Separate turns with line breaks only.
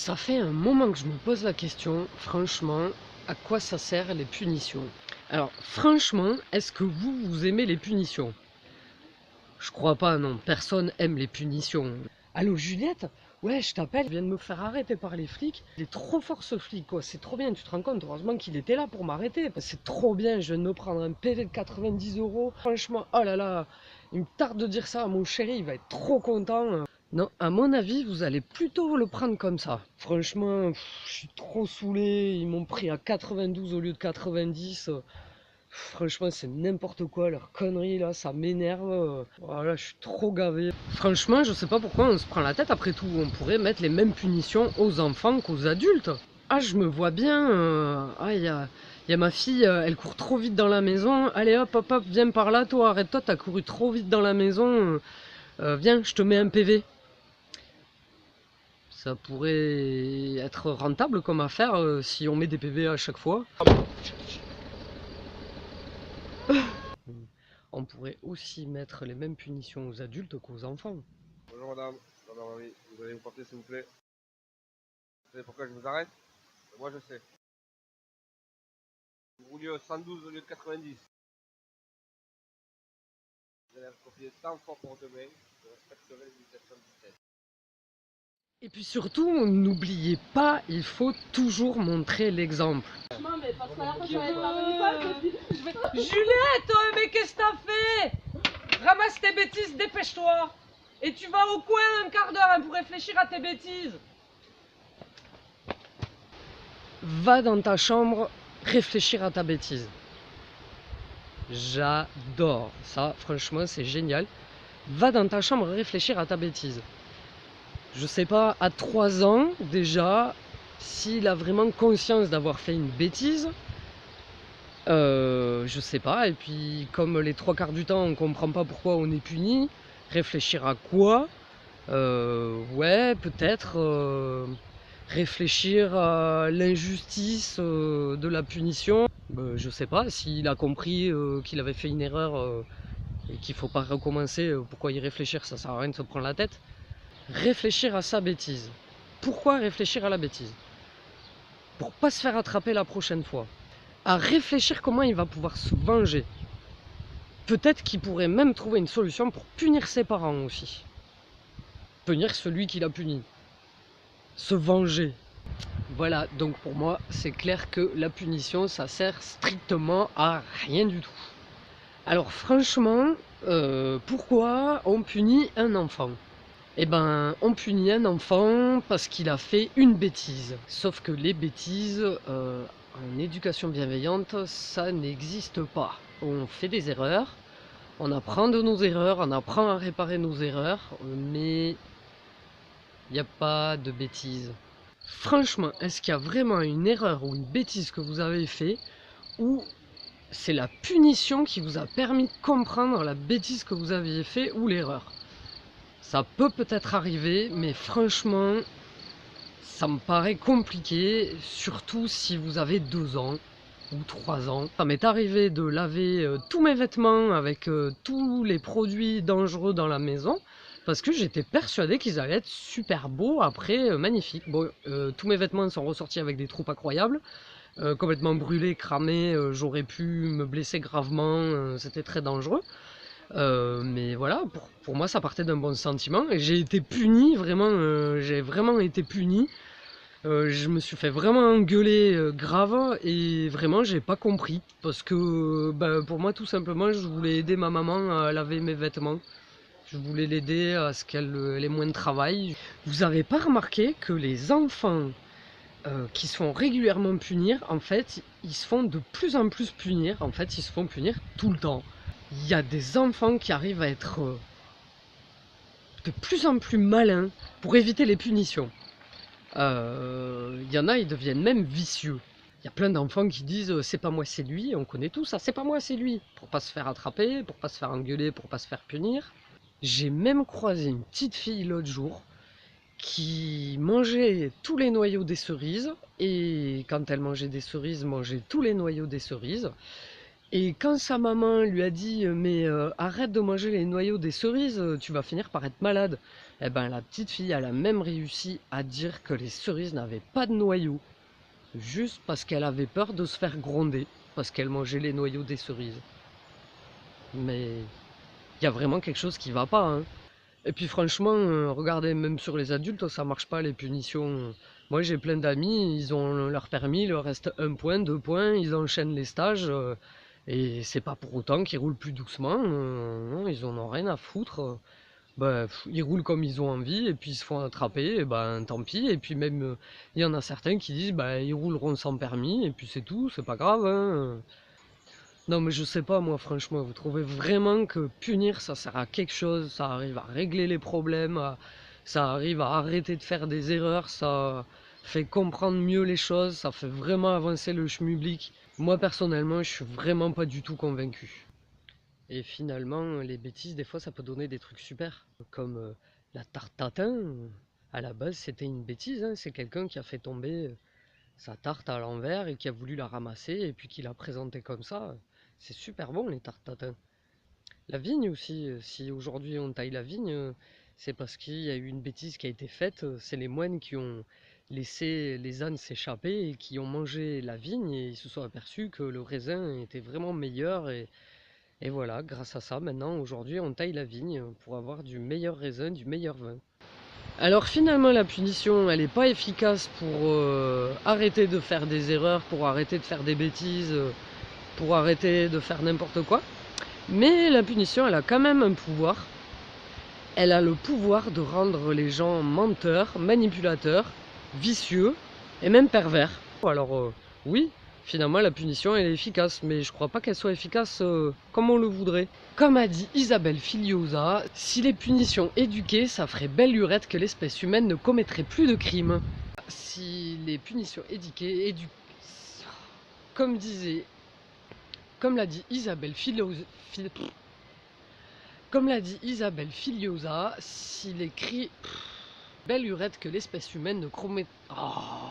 Ça fait un moment que je me pose la question, franchement, à quoi ça sert les punitions? Alors, franchement, est-ce que vous aimez les punitions? Je crois pas, non, personne aime les punitions. Allô, Juliette? Ouais, je t'appelle, je viens de me faire arrêter par les flics. Il est trop fort ce flic, quoi, c'est trop bien, tu te rends compte, heureusement qu'il était là pour m'arrêter. C'est trop bien, je viens de me prendre un PV de 90 euros. Franchement, oh là là, il me tarde de dire ça à mon chéri, il va être trop content. Non, à mon avis, vous allez plutôt le prendre comme ça. Franchement, je suis trop saoulé. Ils m'ont pris à 92 au lieu de 90. Franchement, c'est n'importe quoi, leur connerie là, ça m'énerve. Voilà, je suis trop gavé. Franchement, je sais pas pourquoi on se prend la tête après tout. On pourrait mettre les mêmes punitions aux enfants qu'aux adultes. Ah, je me vois bien. Il y a ma fille, elle court trop vite dans la maison. Allez hop, hop, hop, viens par là, toi, arrête-toi, t'as couru trop vite dans la maison. Viens, je te mets un PV. Ça pourrait être rentable comme affaire si on met des PV à chaque fois. On pourrait aussi mettre les mêmes punitions aux adultes qu'aux enfants.
Bonjour madame, gendarmerie, vous allez vous porter s'il vous plaît. Vous savez pourquoi je vous arrête? Moi je sais. Vous rouliez au 112 au lieu de 90. Vous allez recopier 100 fois pour demain, je respecterai les limitations de vitesse.
Et puis surtout, n'oubliez pas, il faut toujours montrer l'exemple. Juliette, mais qu'est-ce que t'as fait? Ramasse tes bêtises, dépêche-toi. Et tu vas au coin un quart d'heure pour réfléchir à tes bêtises. Va dans ta chambre réfléchir à ta bêtise. J'adore ça, franchement c'est génial. Va dans ta chambre réfléchir à ta bêtise. Je sais pas, à 3 ans déjà, s'il a vraiment conscience d'avoir fait une bêtise, je sais pas. Et puis comme les 3 quarts du temps on comprend pas pourquoi on est puni, réfléchir à quoi? Ouais, peut-être réfléchir à l'injustice de la punition. Je sais pas, s'il a compris qu'il avait fait une erreur et qu'il faut pas recommencer, pourquoi y réfléchir? Ça sert à rien de se prendre la tête. Réfléchir à sa bêtise. Pourquoi réfléchir à la bêtise? Pour pas se faire attraper la prochaine fois. À réfléchir comment il va pouvoir se venger. Peut-être qu'il pourrait même trouver une solution pour punir ses parents aussi. Punir celui qui l'a puni. Se venger. Voilà, donc pour moi, c'est clair que la punition, ça sert strictement à rien du tout. Alors franchement, pourquoi on punit un enfant? Eh ben, on punit un enfant parce qu'il a fait une bêtise. Sauf que les bêtises, en éducation bienveillante, ça n'existe pas. On fait des erreurs, on apprend de nos erreurs, on apprend à réparer nos erreurs, mais il n'y a pas de bêtises. Franchement, est-ce qu'il y a vraiment une erreur ou une bêtise que vous avez fait ou c'est la punition qui vous a permis de comprendre la bêtise que vous aviez fait ou l'erreur? Ça peut peut-être arriver, mais franchement, ça me paraît compliqué, surtout si vous avez 2 ans ou 3 ans. Ça m'est arrivé de laver tous mes vêtements avec tous les produits dangereux dans la maison, parce que j'étais persuadé qu'ils allaient être super beaux après, magnifiques. Bon, tous mes vêtements sont ressortis avec des trous pas croyables, complètement brûlés, cramés, j'aurais pu me blesser gravement, c'était très dangereux. Mais voilà, pour moi ça partait d'un bon sentiment et j'ai été puni, vraiment, j'ai vraiment été puni. Je me suis fait vraiment engueuler grave et vraiment j'ai pas compris parce que pour moi tout simplement je voulais aider ma maman à laver mes vêtements. Je voulais l'aider à ce qu'elle ait moins de travail. Vous avez pas remarqué que les enfants qui se font régulièrement punir, en fait, ils se font de plus en plus punir, en fait, ils se font punir tout le temps. Il y a des enfants qui arrivent à être de plus en plus malins pour éviter les punitions. Il y en a, ils deviennent même vicieux. Il y a plein d'enfants qui disent c'est pas moi c'est lui, on connaît tout ça, c'est pas moi c'est lui, pour pas se faire attraper, pour pas se faire engueuler, pour pas se faire punir. J'ai même croisé une petite fille l'autre jour qui mangeait tous les noyaux des cerises et quand elle mangeait des cerises, mangeait tous les noyaux des cerises Et quand sa maman lui a dit mais arrête de manger les noyaux des cerises, tu vas finir par être malade. Eh ben la petite fille, elle a même réussi à dire que les cerises n'avaient pas de noyaux, juste parce qu'elle avait peur de se faire gronder, parce qu'elle mangeait les noyaux des cerises. Mais il y a vraiment quelque chose qui va pas, hein. Et puis franchement, regardez, même sur les adultes, ça marche pas les punitions. Moi j'ai plein d'amis, ils ont leur permis, il leur reste 1 point, 2 points, ils enchaînent les stages. Et c'est pas pour autant qu'ils roulent plus doucement. Non, ils en ont rien à foutre. Bah, ils roulent comme ils ont envie et puis ils se font attraper, et ben tant pis. Et puis même, il y en a certains qui disent bah ils rouleront sans permis et puis c'est tout, c'est pas grave, hein. Non mais je sais pas moi franchement, vous trouvez vraiment que punir ça sert à quelque chose, ça arrive à régler les problèmes, ça arrive à arrêter de faire des erreurs, ça fait comprendre mieux les choses, ça fait vraiment avancer le schmublic. Moi personnellement je suis vraiment pas du tout convaincu. Et finalement les bêtises des fois ça peut donner des trucs super, comme la tarte tatin, à la base c'était une bêtise, hein. C'est quelqu'un qui a fait tomber sa tarte à l'envers et qui a voulu la ramasser et puis qui l'a présentée comme ça. C'est super bon les tartes tatin. La vigne aussi, si aujourd'hui on taille la vigne, c'est parce qu'il y a eu une bêtise qui a été faite. C'est les moines qui ont laissé les ânes s'échapper et qui ont mangé la vigne et ils se sont aperçus que le raisin était vraiment meilleur et voilà, grâce à ça, maintenant aujourd'hui on taille la vigne pour avoir du meilleur raisin, du meilleur vin. Alors finalement la punition elle n'est pas efficace pour arrêter de faire des erreurs, pour arrêter de faire des bêtises, pour arrêter de faire n'importe quoi. Mais la punition elle a quand même un pouvoir. Elle a le pouvoir de rendre les gens menteurs, manipulateurs, vicieux et même pervers. Alors oui, finalement la punition elle est efficace, mais je crois pas qu'elle soit efficace comme on le voudrait. Comme a dit Isabelle Filiosa, si les punitions éduquaient, ça ferait belle lurette que l'espèce humaine ne commettrait plus de crimes. Si les punitions éduquées, comme disait, comme l'a dit Isabelle Filiosa, comme l'a dit Isabelle Filiosa, si les cris, belle lurette que l'espèce humaine ne commet... Oh.